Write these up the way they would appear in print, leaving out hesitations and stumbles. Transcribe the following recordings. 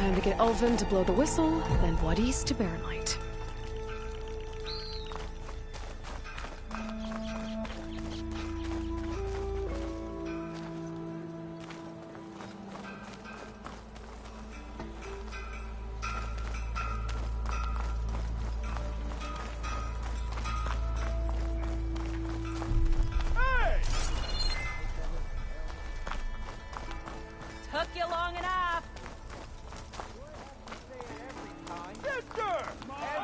Time to get Ulvin to blow the whistle, then Wadis to bear light. Took you long enough. Sister!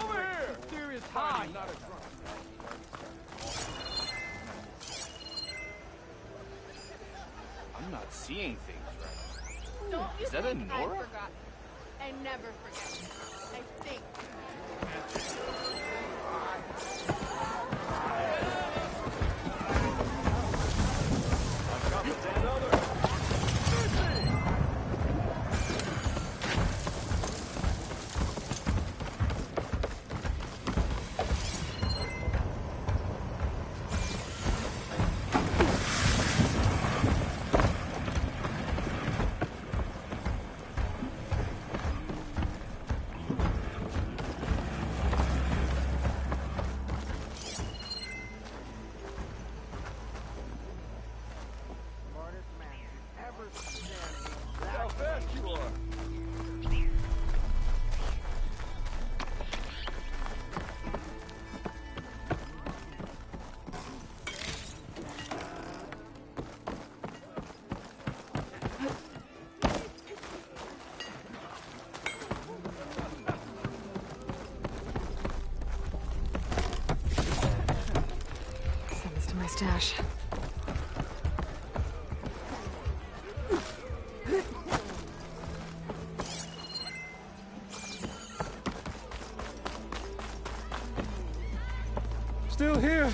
Over here! Serious time, not a drunk. I'm not seeing things right. Don't you Is that a think I Nora? forgot? I never forget. I think. How fast you are! Send this to my stash. Still here.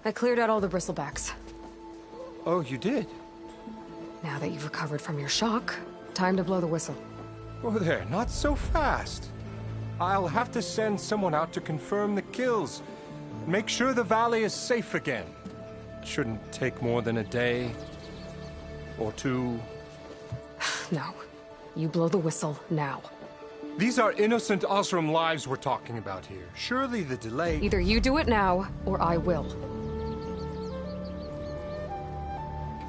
I cleared out all the bristlebacks. Oh, you did? Now that you've recovered from your shock, time to blow the whistle. Oh there, not so fast. I'll have to send someone out to confirm the kills. Make sure the valley is safe again. Shouldn't take more than a day. Or two. No. You blow the whistle now. These are innocent Osram lives we're talking about here. Surely the delay... Either you do it now, or I will.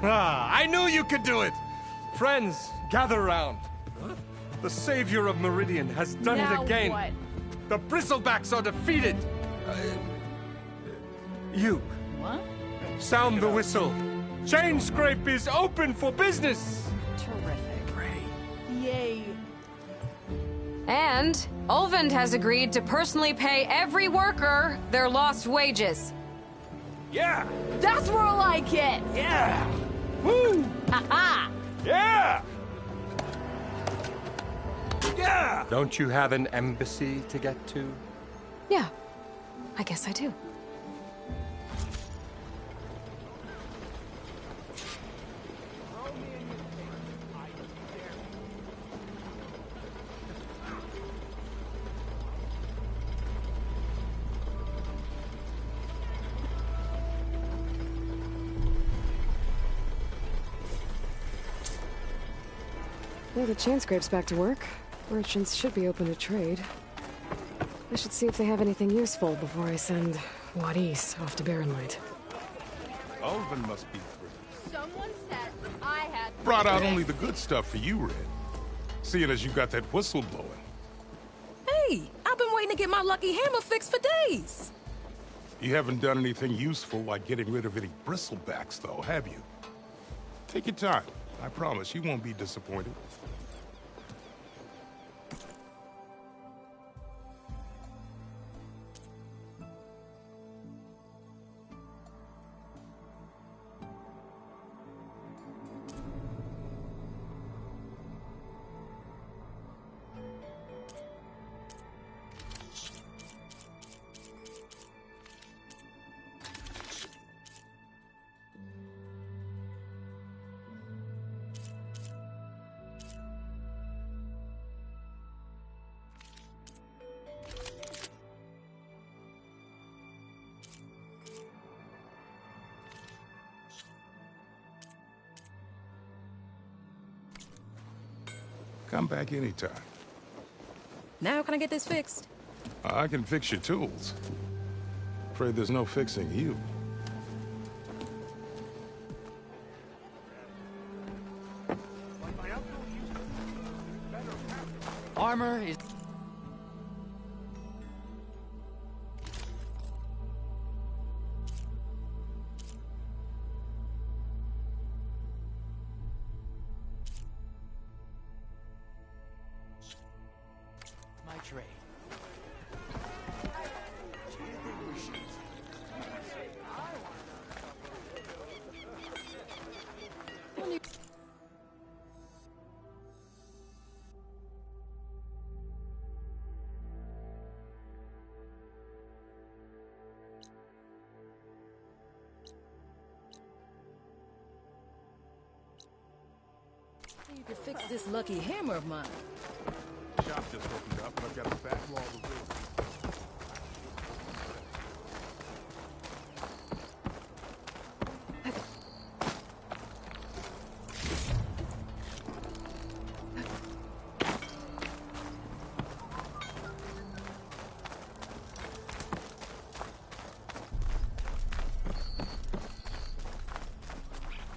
Ah, I knew you could do it! Friends, gather around. The savior of Meridian has done Now it again. what? The bristlebacks are defeated. You. What? Sound the whistle. Chain Scrape is open for business. Terrific. Yay. And Ulvin has agreed to personally pay every worker their lost wages. Yeah. That's more like it. Yeah. Woo. Ha Yeah. Yeah. Don't you have an embassy to get to? Yeah, I guess I do. Well, the chain scrape's back to work. Merchants should be open to trade. I should see if they have anything useful before I send Wadis off to Barren Light. Ulvin must be thrilled. Someone said I had... Brought out only the good stuff for you, Red. Seeing as you got that whistle blowing. Hey, I've been waiting to get my lucky hammer fixed for days. You haven't done anything useful like getting rid of any bristlebacks, though, have you? Take your time. I promise you won't be disappointed. Come back anytime. Now can I get this fixed? I can fix your tools. Afraid there's no fixing you. Armor is... my trade. You could fix this lucky hammer of mine. Shop just opened up, and I've got a backlog of business.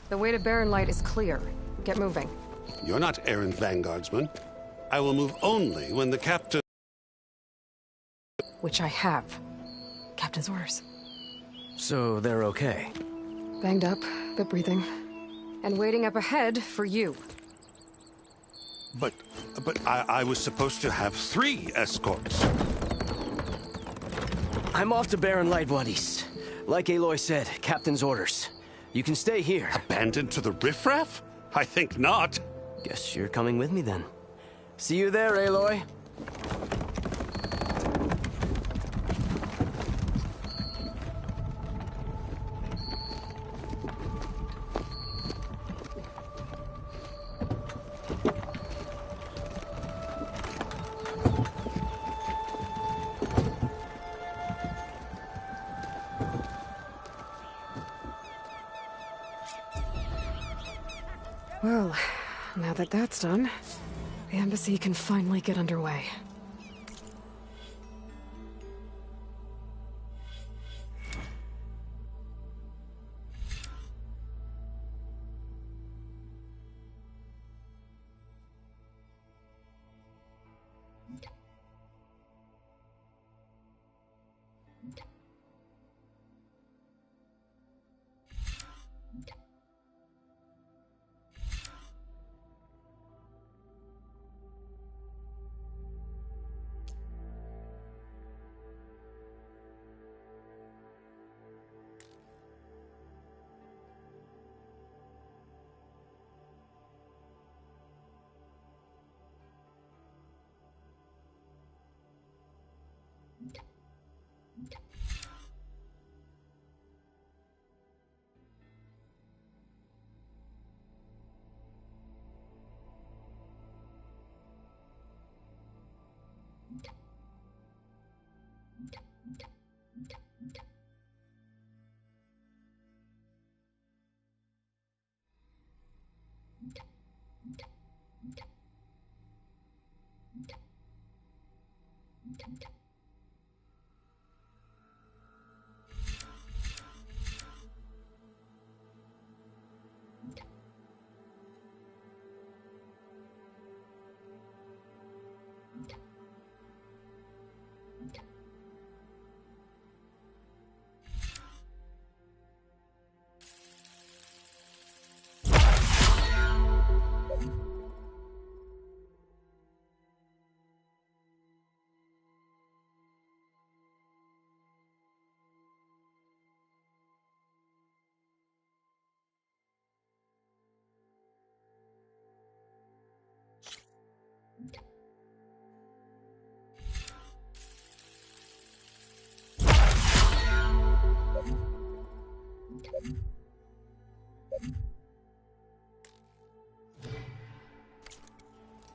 The way to Barren Light is clear. Get moving. You're not errant vanguardsman. I will move only when the captain... Which I have. Captain's orders. So they're okay. Banged up, but breathing. And waiting up ahead for you. But I was supposed to have 3 escorts. I'm off to Barren Light, buddies. Like Aloy said, Captain's orders. You can stay here. Abandoned to the riffraff? I think not. Guess you're coming with me then. See you there, Aloy. Well, now that that's done, the embassy can finally get underway.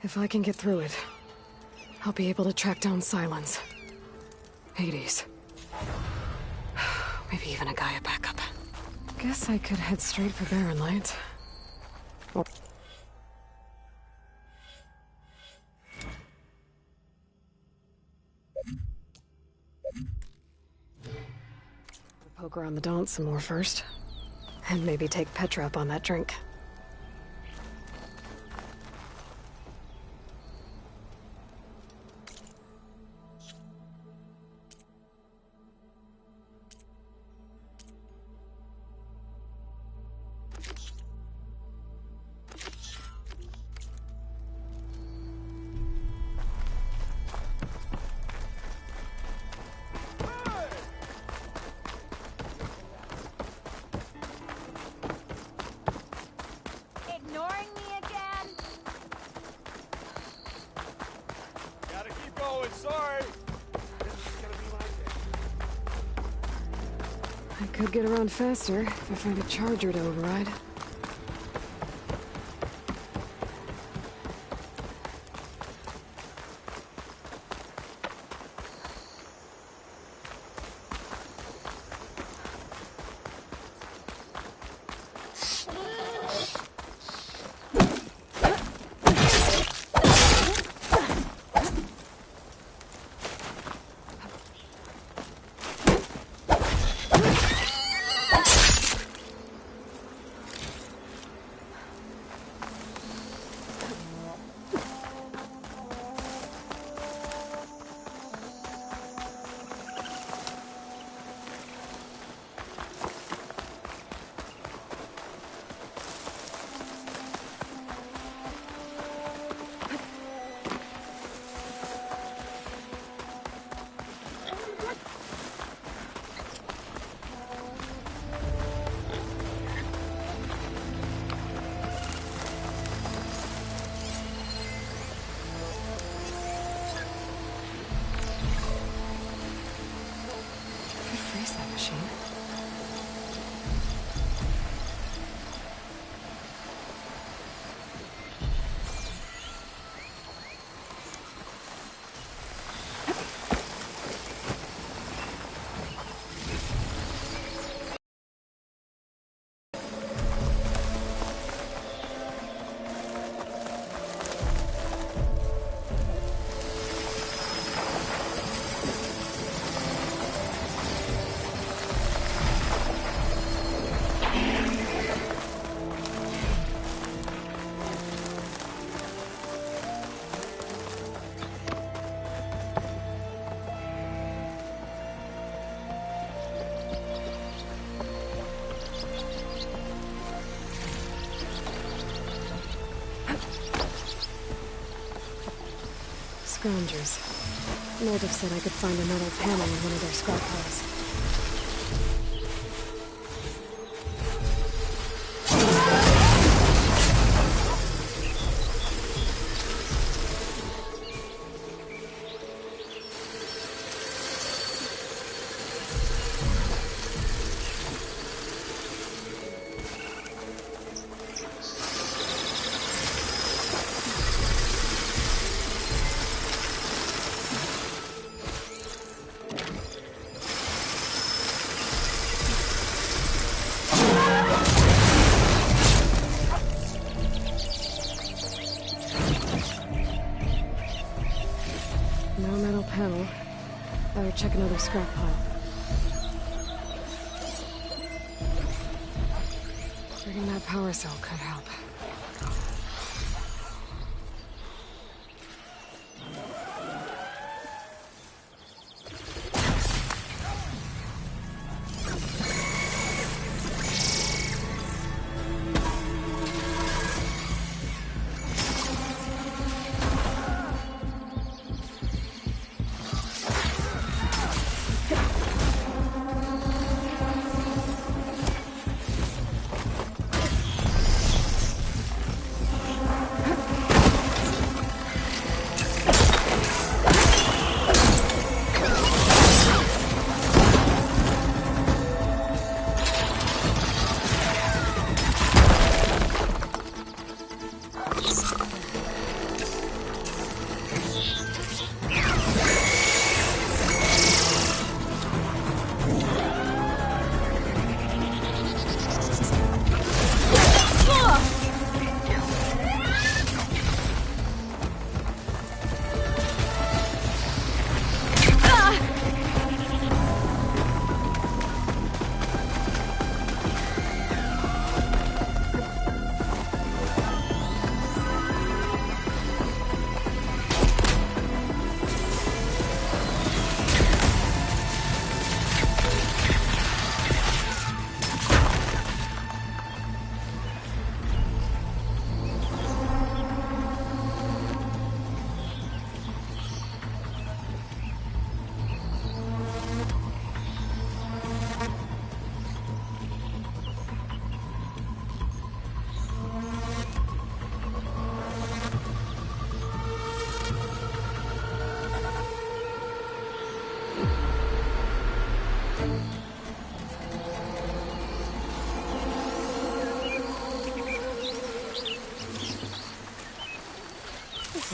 If I can get through it, I'll be able to track down Silence. Hades. Maybe even a Gaia backup. Guess I could head straight for Barren Light. Poke around the Daunt some more first. And maybe take Petra up on that drink. Ignoring me again? Gotta keep going, sorry. This is gonna be my day. I could get around faster if I find a charger to override. Freeze that machine. Scroungers. Mold have said I could find a metal panel in one of their scrap piles. No metal panel. I would check another scrap pile. Rigging that power cell could help.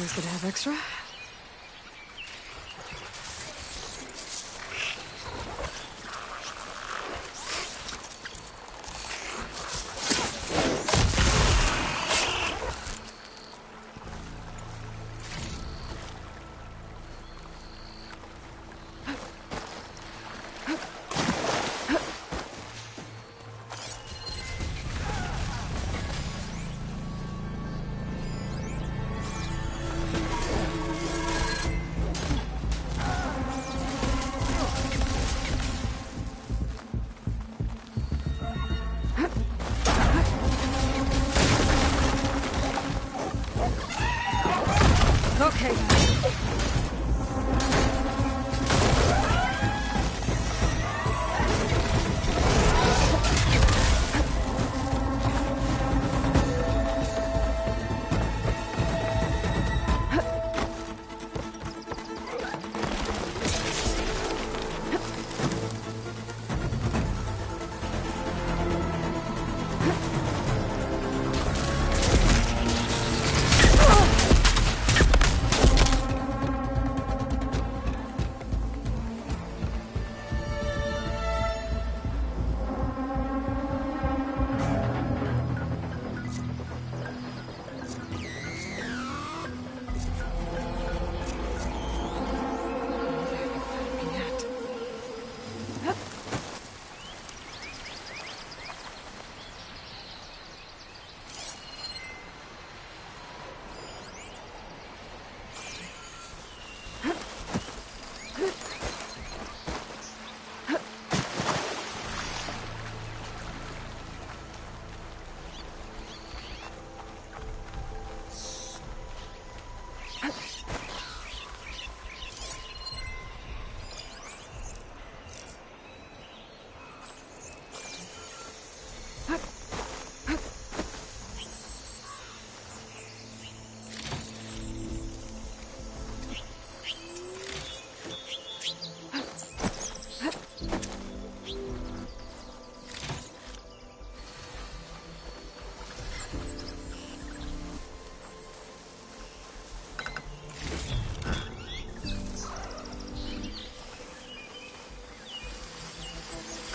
Always good to have extra. Okay.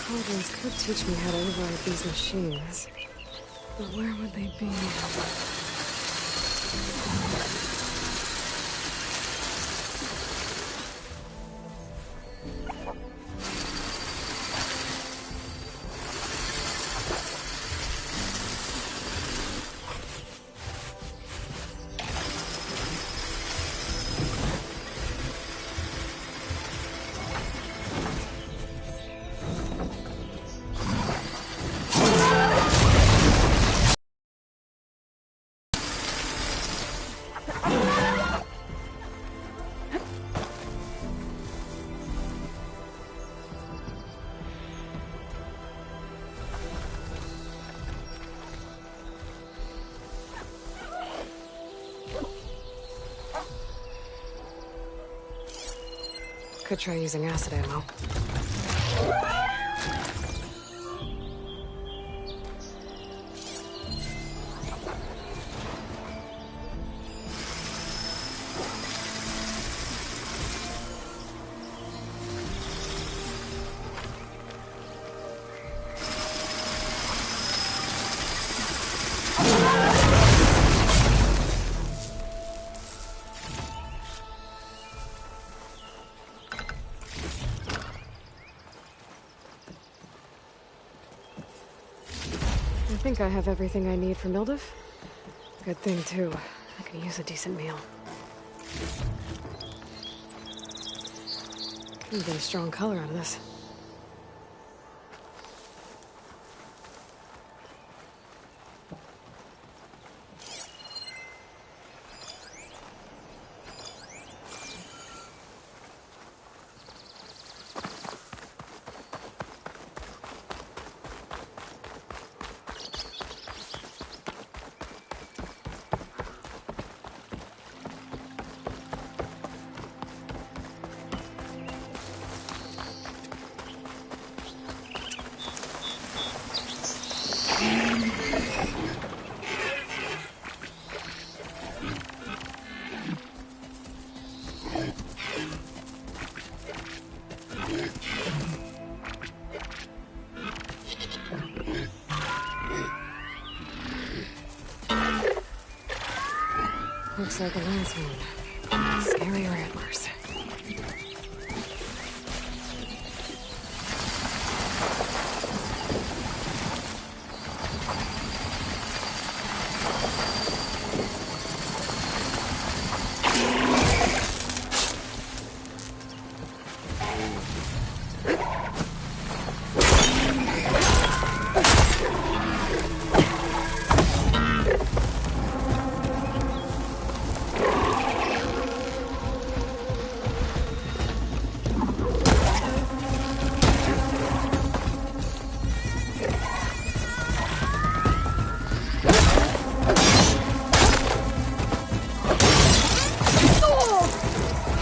Cauldrons could teach me how to override these machines. But where would they be? Could try using acid ammo. I think I have everything I need for Mildev. Good thing, too. I could use a decent meal. Can get a strong color out of this. Looks like a lance wound. Scary antlers.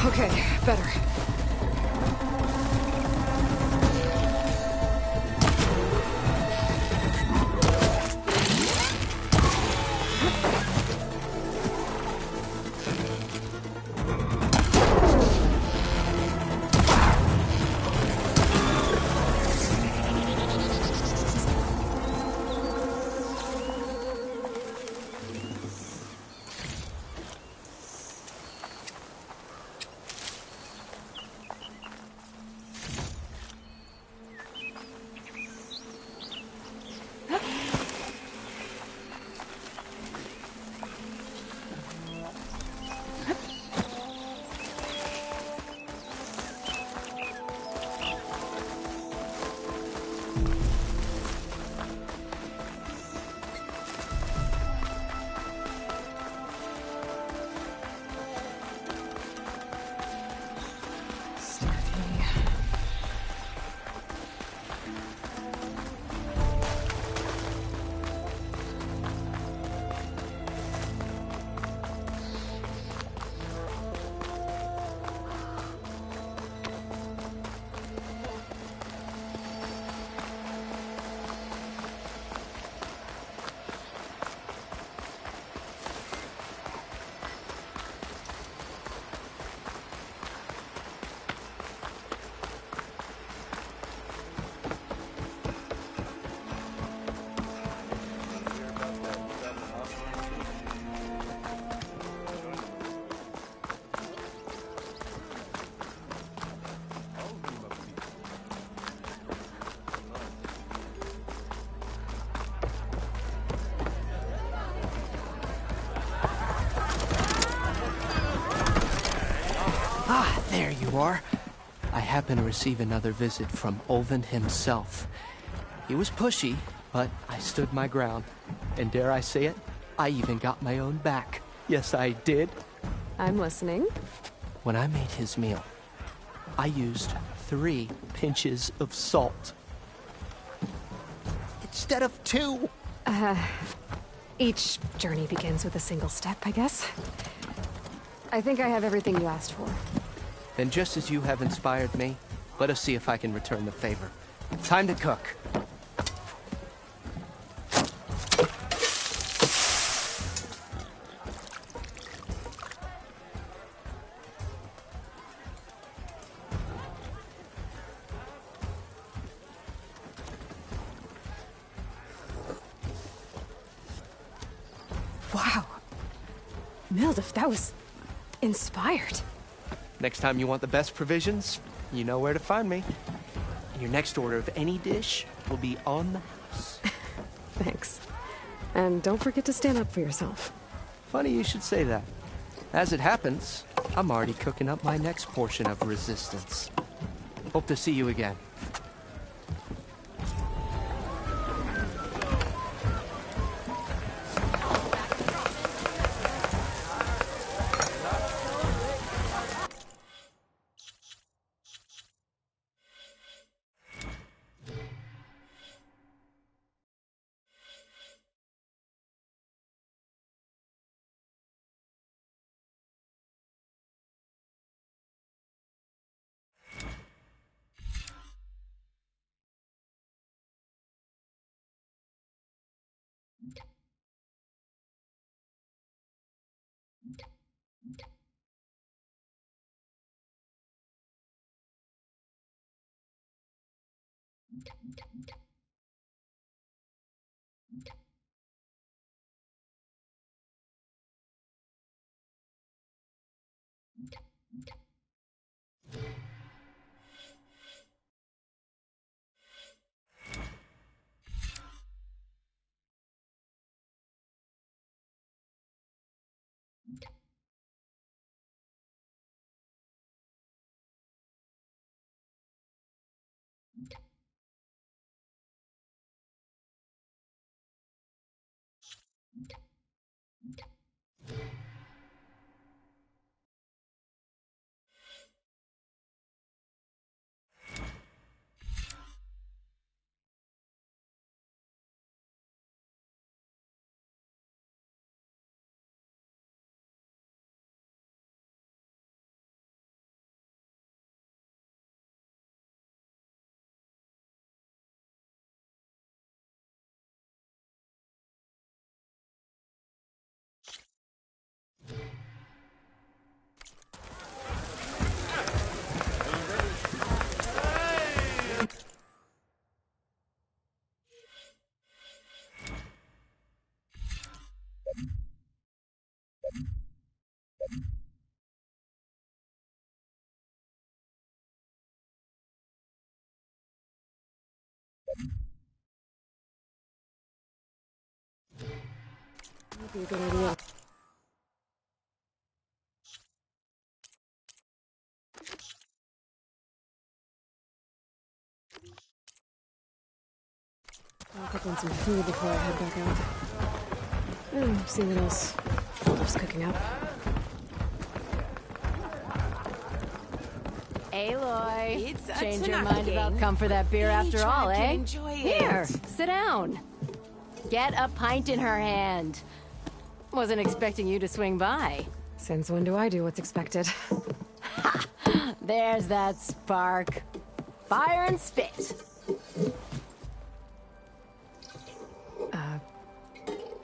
Okay, better. Ah, there you are. I happen to receive another visit from Olvin himself. He was pushy, but I stood my ground. And dare I say it, I even got my own back. Yes, I did. I'm listening. When I made his meal, I used 3 pinches of salt. Instead of 2. Each journey begins with a single step, I guess. I think I have everything you asked for. Then just as you have inspired me, let us see if I can return the favor. Time to cook. Wow. Mildif, that was inspired. Next time you want the best provisions, you know where to find me. And your next order of any dish will be on the house. Thanks. And don't forget to stand up for yourself. Funny you should say that. As it happens, I'm already cooking up my next portion of resistance. Hope to see you again. Might be a good idea. I'll cook on some food before I head back out. And see what else Olaf's cooking up. Aloy, It's change your odcinek mind again. about come for that beer after all, eh? Enjoy Here, it. sit down. Get a pint in her hand. Wasn't expecting you to swing by. Since when do I do what's expected? There's that spark. Fire and spit.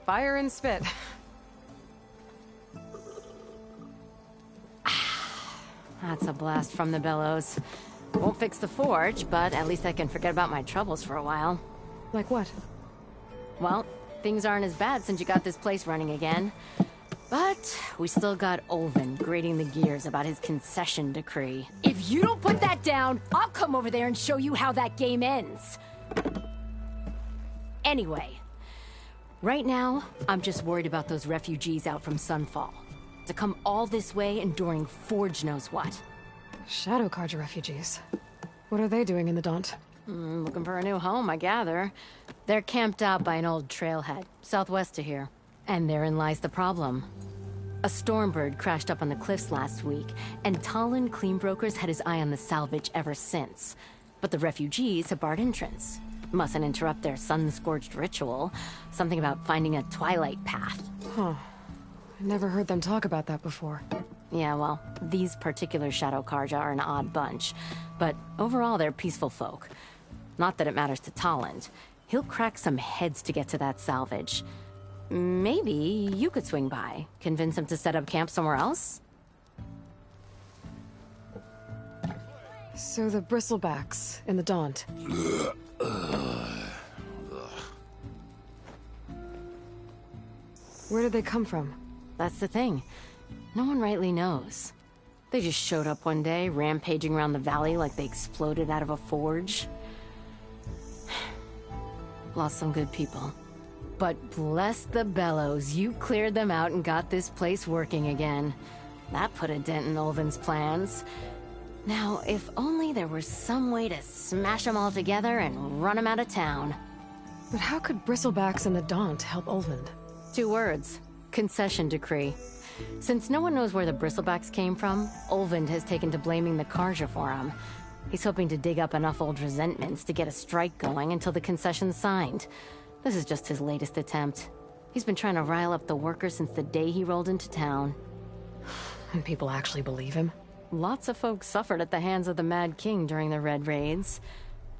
Fire and spit. That's a blast from the bellows. Won't fix the forge, but at least I can forget about my troubles for a while. Like what? Well, things aren't as bad since you got this place running again. But we still got Olvin grating the gears about his concession decree. If you don't put that down, I'll come over there and show you how that game ends. Anyway, right now, I'm just worried about those refugees out from Sunfall. To come all this way enduring Forge knows what. Shadow Carja refugees. What are they doing in the Daunt? Looking for a new home, I gather. They're camped out by an old trailhead, southwest of here. And therein lies the problem. A stormbird crashed up on the cliffs last week, and Talon Cleanbrokers had his eye on the salvage ever since. But the refugees have barred entrance. Mustn't interrupt their sun-scorched ritual. Something about finding a twilight path. Huh. I never heard them talk about that before. Yeah, well, these particular Shadow Carja are an odd bunch. But overall, they're peaceful folk. Not that it matters to Talon. He'll crack some heads to get to that salvage. Maybe you could swing by, convince him to set up camp somewhere else? So the bristlebacks in the Daunt. Where did they come from? That's the thing. No one rightly knows. They just showed up one day, rampaging around the valley like they exploded out of a forge. Lost some good people. But bless the bellows, you cleared them out and got this place working again. That put a dent in Olvin's plans. Now, if only there were some way to smash them all together and run them out of town. But how could bristlebacks in the Daunt help Olvind? 2 words. Concession decree. Since no one knows where the bristlebacks came from, Olvind has taken to blaming the Carja for them. He's hoping to dig up enough old resentments to get a strike going until the concession's signed. This is just his latest attempt. He's been trying to rile up the workers since the day he rolled into town. And people actually believe him? Lots of folks suffered at the hands of the Mad King during the Red Raids.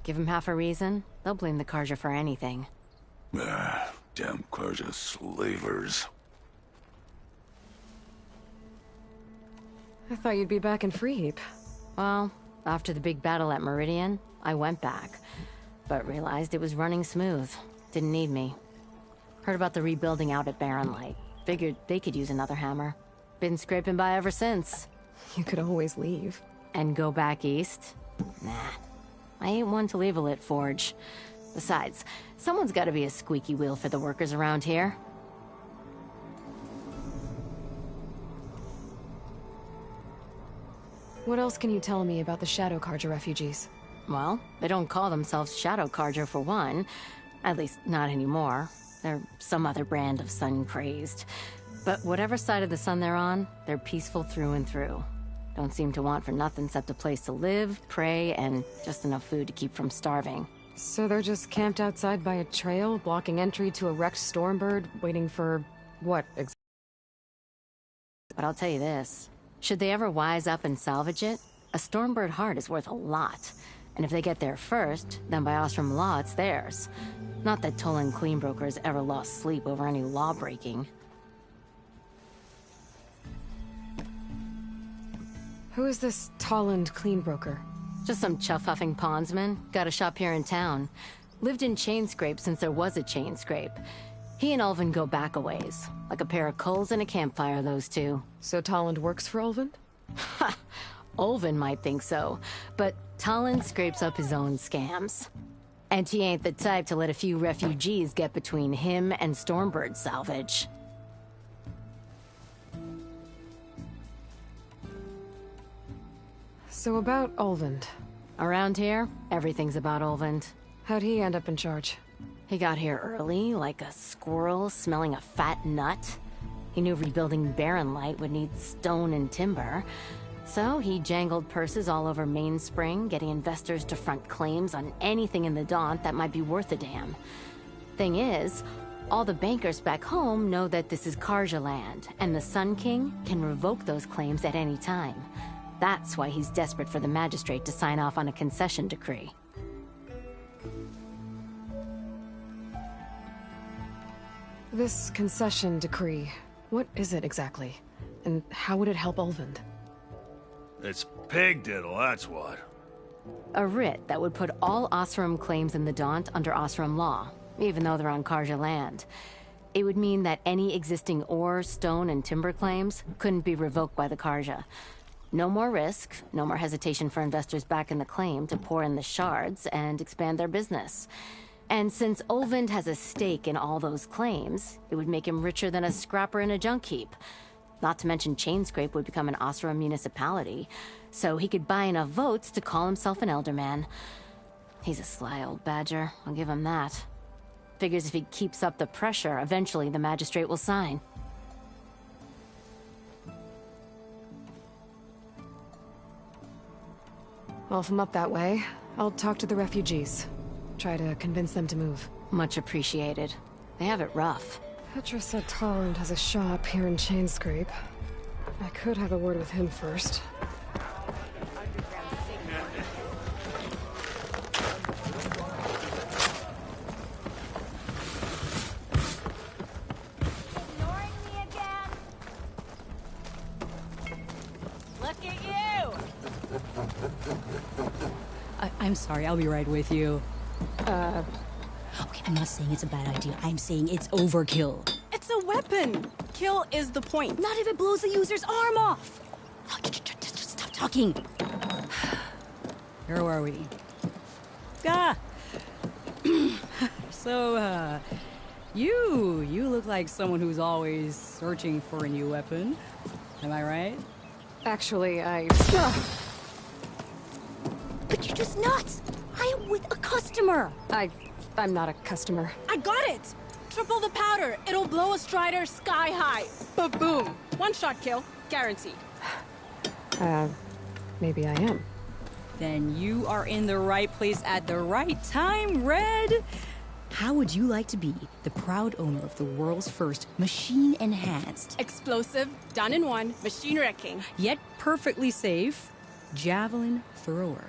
Give him half a reason, they'll blame the Carja for anything. Damn Carja slavers. I thought you'd be back in Freeheap. Well, after the big battle at Meridian, I went back. But realized it was running smooth. Didn't need me. Heard about the rebuilding out at Barren Light. Figured they could use another hammer. Been scraping by ever since. You could always leave. And go back east? Nah. I ain't one to leave a lit forge. Besides, someone's gotta be a squeaky wheel for the workers around here. What else can you tell me about the Shadow Carja refugees? Well, they don't call themselves Shadow Carja for one. At least, not anymore. They're some other brand of sun-crazed. But whatever side of the sun they're on, they're peaceful through and through. Don't seem to want for nothing except a place to live, pray, and just enough food to keep from starving. So they're just camped outside by a trail, blocking entry to a wrecked Stormbird, waiting for... what exactly? But I'll tell you this. Should they ever wise up and salvage it, a Stormbird heart is worth a lot. And if they get there first, then by Ostrom law, it's theirs. Not that Tolan Cleanbrokers ever lost sleep over any law-breaking. Who is this Tolland Cleanbroker? Just some chuff-huffing pondsman. Got a shop here in town. Lived in Chainscrape since there was a Chainscrape. He and Ulvin go back a ways. Like a pair of coals and a campfire, those two. So Tolland works for Ulvin? Ha! Ulvin might think so, but Talon scrapes up his own scams. And he ain't the type to let a few refugees get between him and Stormbird salvage. So about Olvend. Around here, everything's about Olvend. How'd he end up in charge? He got here early, like a squirrel smelling a fat nut. He knew rebuilding Barren Light would need stone and timber. So he jangled purses all over Mainspring, getting investors to front claims on anything in the Daunt that might be worth a damn. Thing is, all the bankers back home know that this is Karja land, and the Sun King can revoke those claims at any time. That's why he's desperate for the magistrate to sign off on a concession decree. This concession decree, what is it exactly? And how would it help Olvend? It's pig diddle, that's what. A writ that would put all Osram claims in the Daunt under Osram law, even though they're on Karja land. It would mean that any existing ore, stone, and timber claims couldn't be revoked by the Karja. No more risk, no more hesitation for investors back in the claim to pour in the shards and expand their business. And since Olvend has a stake in all those claims, it would make him richer than a scrapper in a junk heap. Not to mention Chainscrape would become an Osram municipality, so he could buy enough votes to call himself an elderman. He's a sly old badger, I'll give him that. Figures if he keeps up the pressure, eventually the magistrate will sign. Well, if I'm up that way, I'll talk to the refugees. Try to convince them to move. Much appreciated. They have it rough. Petra said Tarland has a shop here in Chainscrape. I could have a word with him first. Ignoring me again? Look at you! I'm sorry, I'll be right with you. Okay, I'm not saying it's a bad idea. I'm saying it's overkill. It's a weapon. Kill is the point. Not if it blows the user's arm off. Oh, just stop talking. Where are we? Ah! So, you look like someone who's always searching for a new weapon. Am I right? Actually, But you're just nuts! I am with a customer! I'm not a customer. I got it. Triple the powder. It'll blow a Strider sky high. Ba-boom. One shot kill. Guaranteed. Maybe I am. Then you are in the right place at the right time, Red! How would you like to be the proud owner of the world's first machine-enhanced, Explosive, done in one, machine wrecking, yet perfectly safe, javelin thrower?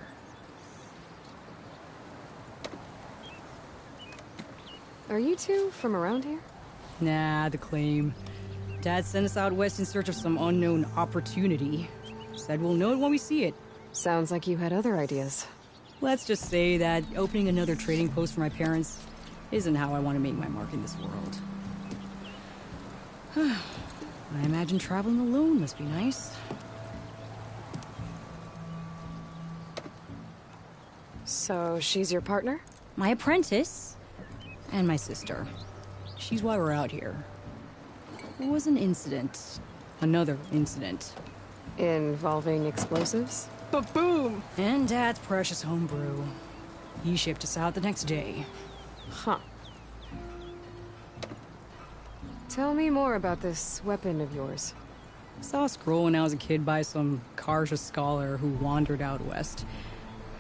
Are you two from around here? Nah, the claim. Dad sent us out west in search of some unknown opportunity. Said we'll know it when we see it. Sounds like you had other ideas. Let's just say that opening another trading post for my parents isn't how I want to make my mark in this world. I imagine traveling alone must be nice. So she's your partner? My apprentice and my sister. She's why we're out here. There was an incident. Another incident. Involving explosives? ba-boom. And Dad's precious homebrew. He shipped us out the next day. Huh. Tell me more about this weapon of yours. Saw a scroll when I was a kid by some Karja scholar who wandered out west.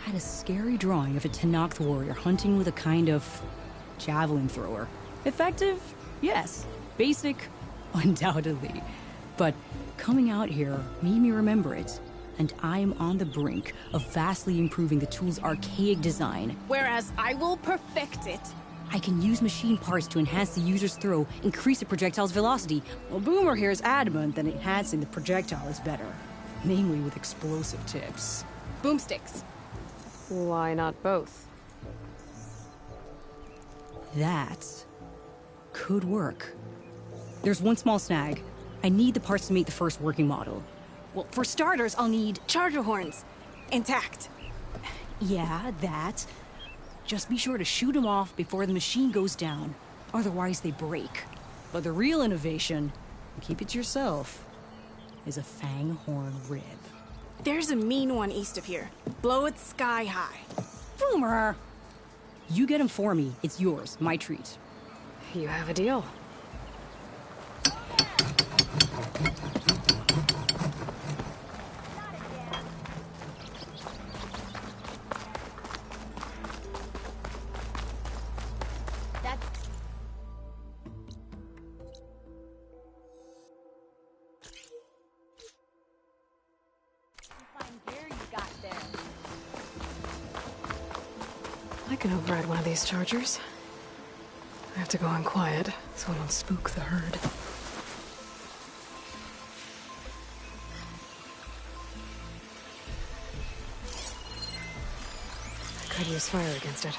Had a scary drawing of a Tenakth warrior hunting with a kind of javelin thrower. Effective? Yes. Basic? Undoubtedly. But coming out here made me remember it. And I am on the brink of vastly improving the tool's archaic design. Whereas I will perfect it. I can use machine parts to enhance the user's throw, increase the projectile's velocity. Well, Boomer here is adamant that enhancing the projectile is better. Namely with explosive tips. Boomsticks. Why not both? That could work. There's one small snag. I need the parts to make the first working model. Well, for starters, I'll need charger horns. Intact. Yeah, that. Just be sure to shoot them off before the machine goes down. Otherwise, they break. But the real innovation, keep it to yourself, is a fang horn rib. There's a mean one east of here. Blow it sky high. Boomer! You get him for me. It's yours. My treat. You have a deal. I can override one of these chargers. I have to go in quiet, so I don't spook the herd. I could use fire against it.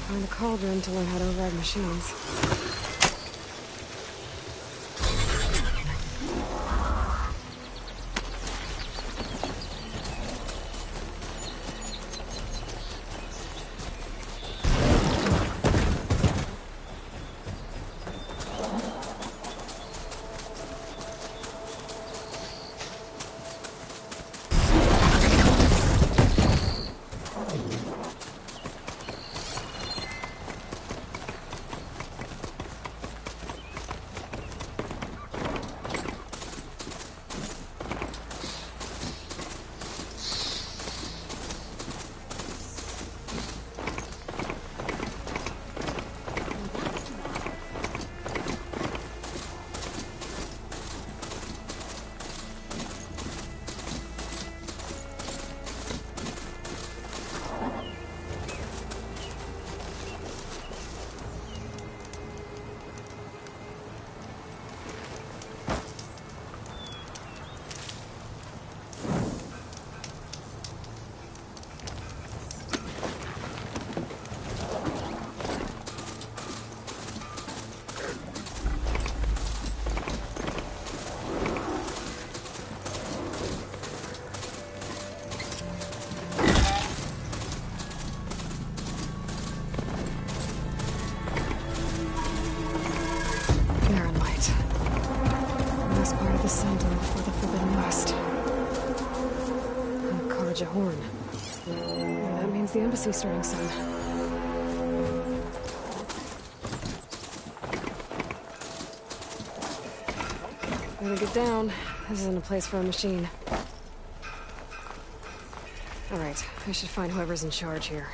Find a cauldron to learn how to override machines. The sun dome before the Forbidden West. A horn. That means the embassy's starting soon. Better get down. This isn't a place for a machine. Alright, I should find whoever's in charge here.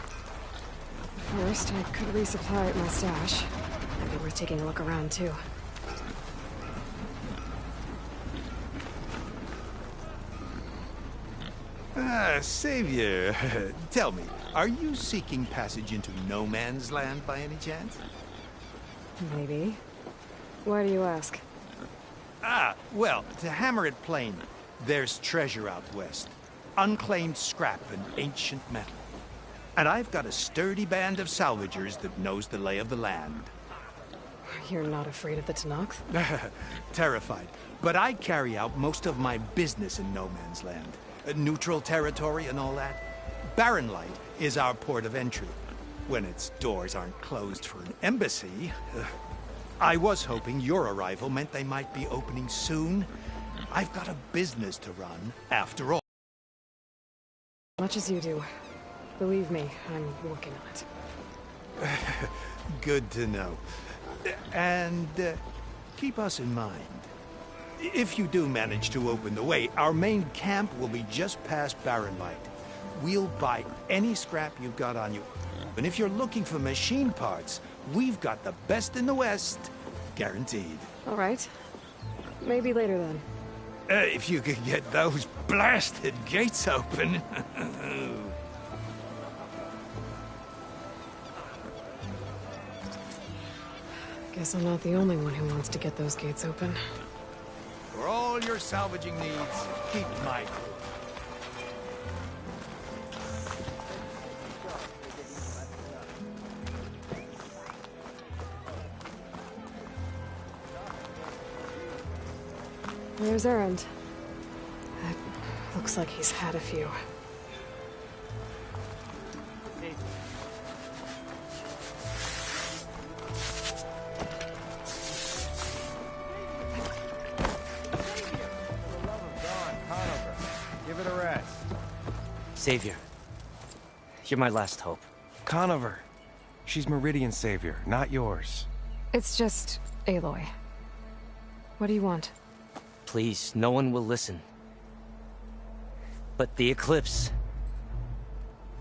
First, I could resupply at my stash. Might be worth taking a look around, too. Savior, tell me, are you seeking passage into no man's land by any chance? Maybe. Why do you ask? Well, to hammer it plain, there's treasure out west. Unclaimed scrap and ancient metal. And I've got a sturdy band of salvagers that knows the lay of the land. You're not afraid of the Tenakth? Terrified. But I carry out most of my business in no man's land. Neutral territory and all that. Barren Light is our port of entry. When its doors aren't closed for an embassy. I was hoping your arrival meant they might be opening soon. I've got a business to run, after all. Much as you do. Believe me, I'm working on it. Good to know. And keep us in mind. If you do manage to open the way, our main camp will be just past Barren Light. We'll buy any scrap you've got on you. And if you're looking for machine parts, we've got the best in the West. Guaranteed. All right. Maybe later then. If you could get those blasted gates open. Guess I'm not the only one who wants to get those gates open. For all your salvaging needs, keep my crew. There's Errand. It looks like he's had a few. Give it a rest. Savior, you're my last hope. Conover. She's Meridian's savior, not yours. It's just Aloy. What do you want? Please, no one will listen. But the Eclipse...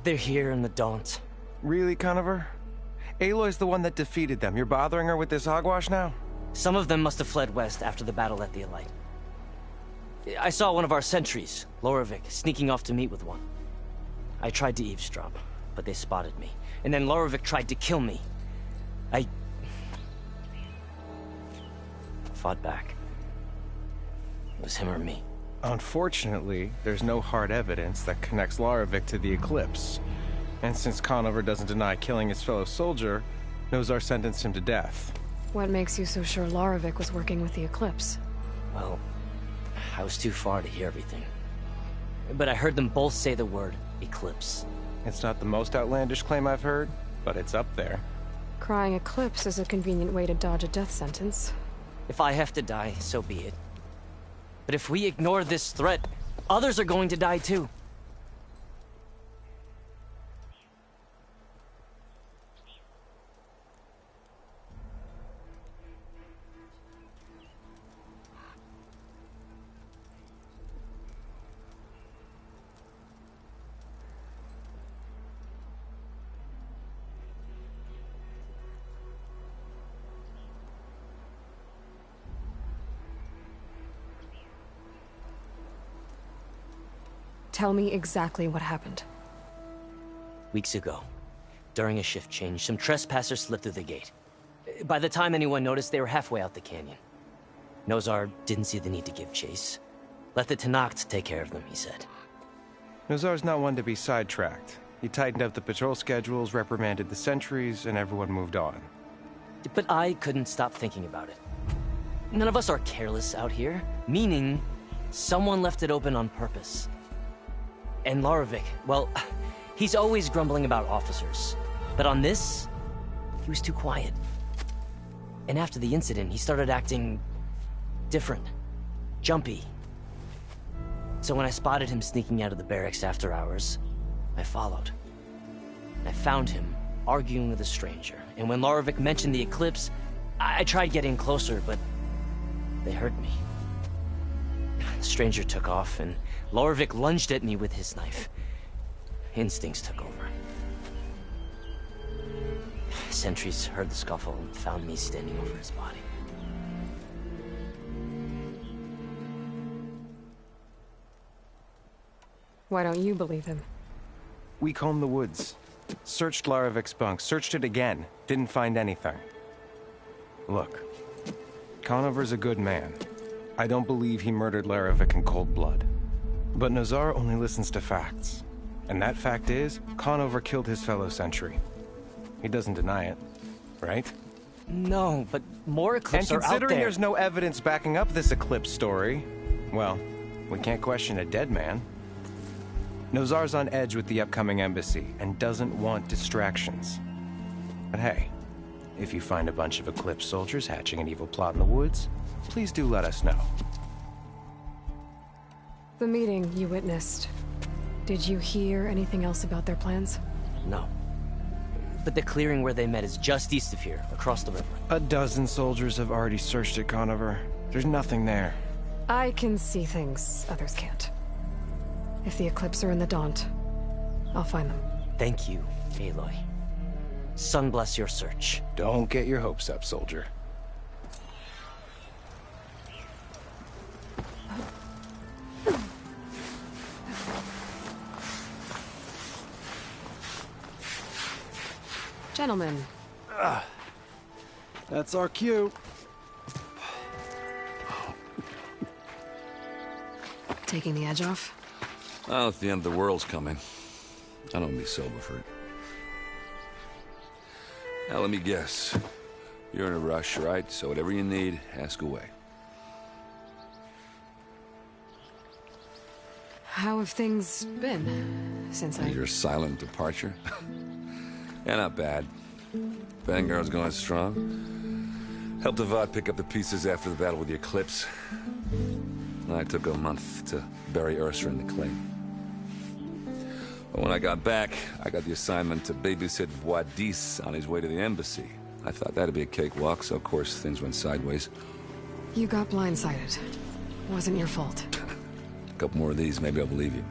they're here in the Daunt. Really, Conover? Aloy's the one that defeated them. You're bothering her with this hogwash now? Some of them must have fled west after the battle at the Elite. I saw one of our sentries, Lorevic, sneaking off to meet with one. I tried to eavesdrop, but they spotted me. And then Lorevic tried to kill me. I fought back. It was him or me. Unfortunately, there's no hard evidence that connects Lorevic to the Eclipse. And since Conover doesn't deny killing his fellow soldier, Nozar sentenced him to death. What makes you so sure Lorevic was working with the Eclipse? Well, I was too far to hear everything. But I heard them both say the word Eclipse. It's not the most outlandish claim I've heard, but it's up there. Crying Eclipse is a convenient way to dodge a death sentence. If I have to die, so be it. But if we ignore this threat, others are going to die too. Tell me exactly what happened. Weeks ago, during a shift change, some trespassers slipped through the gate. By the time anyone noticed, they were halfway out the canyon. Nozar didn't see the need to give chase. Let the Tenakth take care of them, he said. Nozar's not one to be sidetracked. He tightened up the patrol schedules, reprimanded the sentries, and everyone moved on. But I couldn't stop thinking about it. None of us are careless out here, meaning someone left it open on purpose. And Lorevic, well, he's always grumbling about officers. But on this, he was too quiet. And after the incident, he started acting different, jumpy. So when I spotted him sneaking out of the barracks after hours, I followed. I found him arguing with a stranger. And when Lorevic mentioned the Eclipse, I tried getting closer, but they heard me. The stranger took off, and Lorevic lunged at me with his knife. Instincts took over. Sentries heard the scuffle and found me standing over his body. Why don't you believe him? We combed the woods. Searched Larevic's bunk, searched it again. Didn't find anything. Look, Conover's a good man. I don't believe he murdered Larevic in cold blood. But Nozar only listens to facts. And that fact is, Conover killed his fellow sentry. He doesn't deny it, right? No, but more Eclipse are out there. And considering there's no evidence backing up this Eclipse story, well, we can't question a dead man. Nozar's on edge with the upcoming embassy and doesn't want distractions. But hey, if you find a bunch of Eclipse soldiers hatching an evil plot in the woods, please do let us know. The meeting you witnessed. Did you hear anything else about their plans? No. But the clearing where they met is just east of here, across the river. A dozen soldiers have already searched it, Conover. There's nothing there. I can see things others can't. If the Eclipse are in the Daunt, I'll find them. Thank you, Aloy. Sun bless your search. Don't get your hopes up, soldier. Gentlemen. That's our cue. Taking the edge off? Well, if the end of the world's coming, I don't be sober for it. Now, let me guess. You're in a rush, right? So whatever you need, ask away. How have things been since Your silent departure? Yeah, not bad. Vanguard's going strong. Helped Avad pick up the pieces after the battle with the Eclipse. I took a month to bury Ursa in the claim. But when I got back, I got the assignment to babysit Wadis on his way to the embassy. I thought that'd be a cakewalk, so of course things went sideways. You got blindsided. Wasn't your fault. A couple more of these, maybe I'll believe you.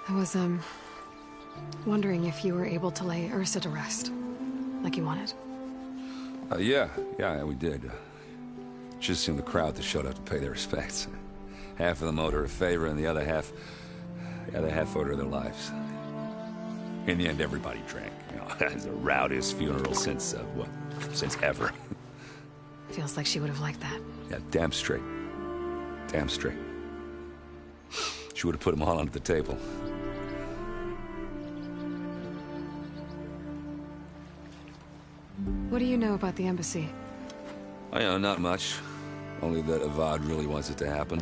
I was, wondering if you were able to lay Ursa to rest, like you wanted. Yeah, we did. Just seemed the crowd that showed up to pay their respects. Half of them owed her a favor, and the other half owed her their lives. In the end, everybody drank. You know, it's the rowdiest funeral since ever. Feels like she would have liked that. Yeah, damn straight. Damn straight. She would have put them all under the table. What do you know about the embassy? I know, not much. Only that Avad really wants it to happen.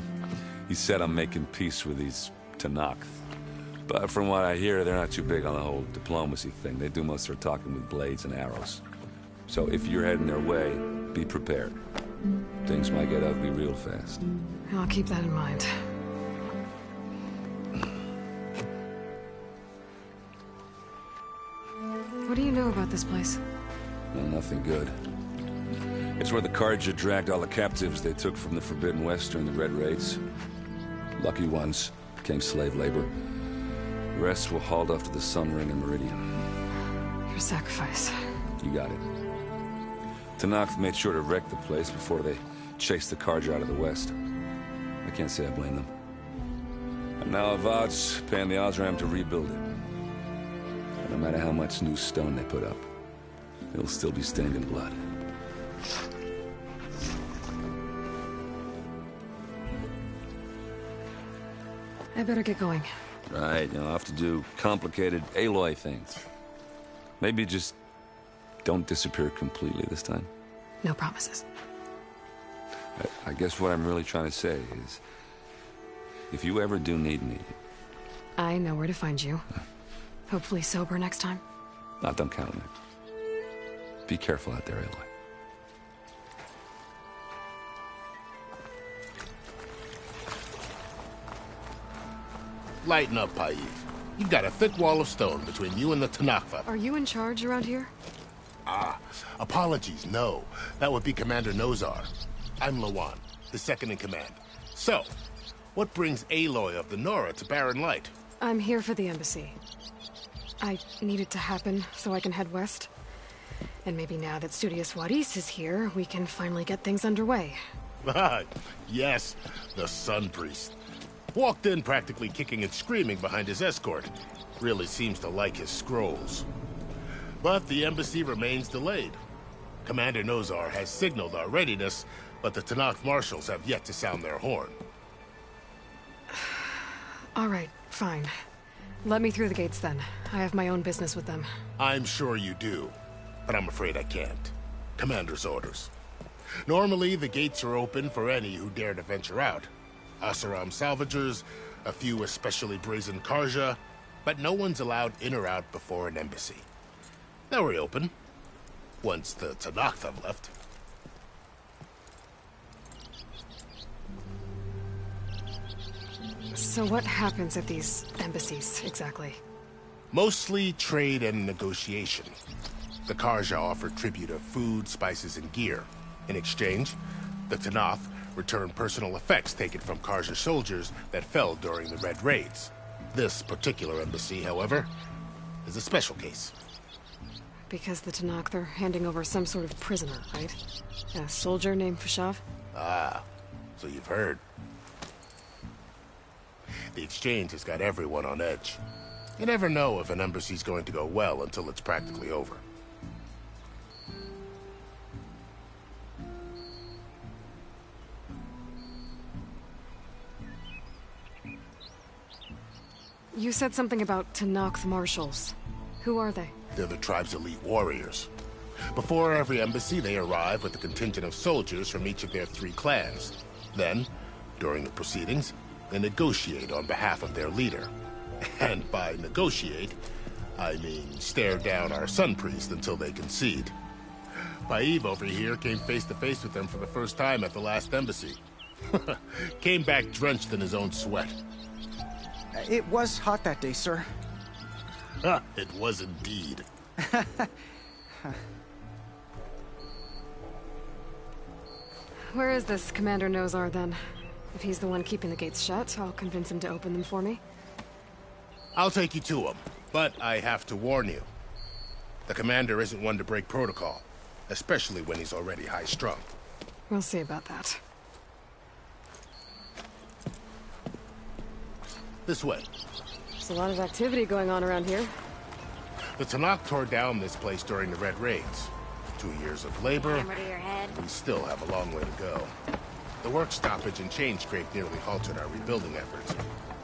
He said I'm making peace with these Tanakh. But from what I hear, they're not too big on the whole diplomacy thing. They do most of their talking with blades and arrows. So if you're heading their way, be prepared. Things might get ugly real fast. I'll keep that in mind. What do you know about this place? Well, nothing good. It's where the Carja dragged all the captives they took from the Forbidden West during the Red Raids. Lucky ones became slave labor. The rest were hauled off to the Sun Ring and Meridian. Your sacrifice. You got it. Tanakh made sure to wreck the place before they chased the Carja out of the West. I can't say I blame them. And now Avad's paying the Osram to rebuild it. And no matter how much new stone they put up, it'll still be stained in blood. I better get going. Right, I'll have to do complicated Aloy things. Maybe just don't disappear completely this time. No promises. I guess what I'm really trying to say is, if you ever do need me... I know where to find you. Hopefully sober next time. Don't count on it. Be careful out there, Aloy. Lighten up, Paiv. You've got a thick wall of stone between you and the Tanakh. Are you in charge around here? Apologies, no. That would be Commander Nozar. I'm Lawan, the second in command. So, what brings Aloy of the Nora to Barren Light? I'm here for the embassy. I need it to happen so I can head west. And maybe now that Studious Wadis is here, we can finally get things underway. Yes, the Sun Priest. Walked in practically kicking and screaming behind his escort. Really seems to like his scrolls. But the embassy remains delayed. Commander Nozar has signaled our readiness, but the Tanakh marshals have yet to sound their horn. All right, fine. Let me through the gates then. I have my own business with them. I'm sure you do, but I'm afraid I can't. Commander's orders. Normally, the gates are open for any who dare to venture out. Asaram salvagers, a few especially brazen Carja, but no one's allowed in or out before an embassy. They'll reopen, once the Tanakh have left. So what happens at these embassies, exactly? Mostly trade and negotiation. The Carja offer tribute of food, spices, and gear. In exchange, the Tanakh return personal effects taken from Karja soldiers that fell during the Red Raids. This particular embassy, however, is a special case. Because the Tanakh, they're handing over some sort of prisoner, right? A soldier named Fashav? Ah, so you've heard. The exchange has got everyone on edge. You never know if an embassy's going to go well until it's practically over. You said something about Tanakh marshals. Who are they? They're the tribe's elite warriors. Before every embassy, they arrive with a contingent of soldiers from each of their 3 clans. Then, during the proceedings, they negotiate on behalf of their leader. And by negotiate, I mean stare down our sun priest until they concede. Paev over here came face to face with them for the first time at the last embassy. Came back drenched in his own sweat. It was hot that day, sir. It was indeed. Where is this Commander Nozar, then? If he's the one keeping the gates shut, I'll convince him to open them for me. I'll take you to him, but I have to warn you. The commander isn't one to break protocol, especially when he's already high-strung. We'll see about that. This way. There's a lot of activity going on around here. The Tanakh tore down this place during the Red Raids. 2 years of labor, Hammer to your head. we still have a long way to go. The work stoppage and change scrape nearly halted our rebuilding efforts.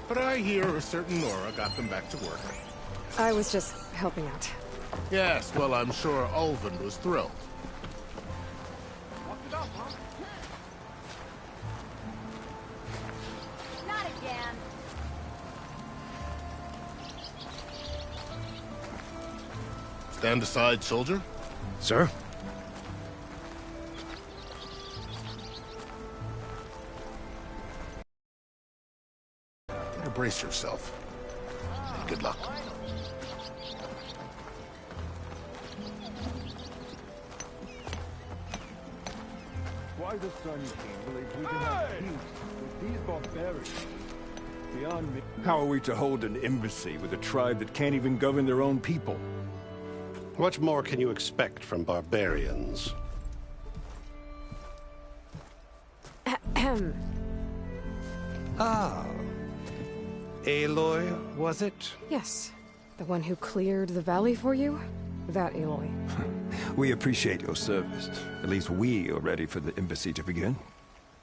But I hear a certain Nora got them back to work. I was just helping out. Yes, well, I'm sure Ulvin was thrilled. Not again. Stand aside, soldier. Sir? Better brace yourself. And good luck. Why the Sun King believes we can have peace with these barbarians? Beyond me. How are we to hold an embassy with a tribe that can't even govern their own people? What more can you expect from barbarians? Ahem. Ah. Aloy, was it? Yes. The one who cleared the valley for you? That Aloy. We appreciate your service. At least we are ready for the embassy to begin.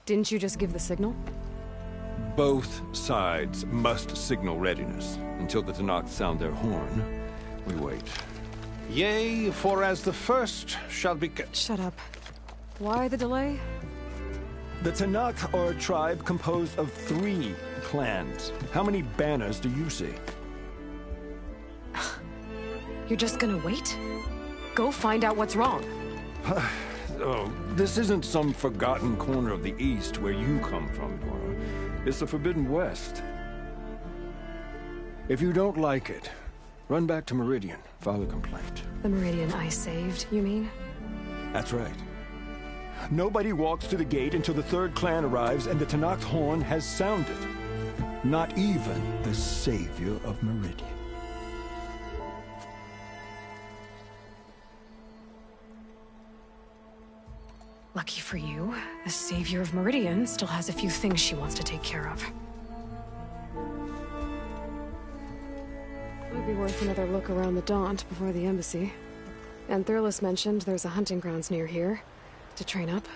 Didn't you just give the signal? Both sides must signal readiness. Until the Tanakh sound their horn, we wait. Yea, for as the first shall be... Shut up. Why the delay? The Tanakh are a tribe composed of 3 clans. How many banners do you see? You're just gonna wait? Go find out what's wrong. Oh, this isn't some forgotten corner of the East where you come from, Nora. It's the Forbidden West. If you don't like it, run back to Meridian, file a complaint. The Meridian I saved, you mean? That's right. Nobody walks to the gate until the 3rd clan arrives and the Tanakh's horn has sounded. Not even the savior of Meridian. Lucky for you, the savior of Meridian still has a few things she wants to take care of. Might be worth another look around the Daunt before the embassy. And Thurles mentioned there's a hunting grounds near here to train up.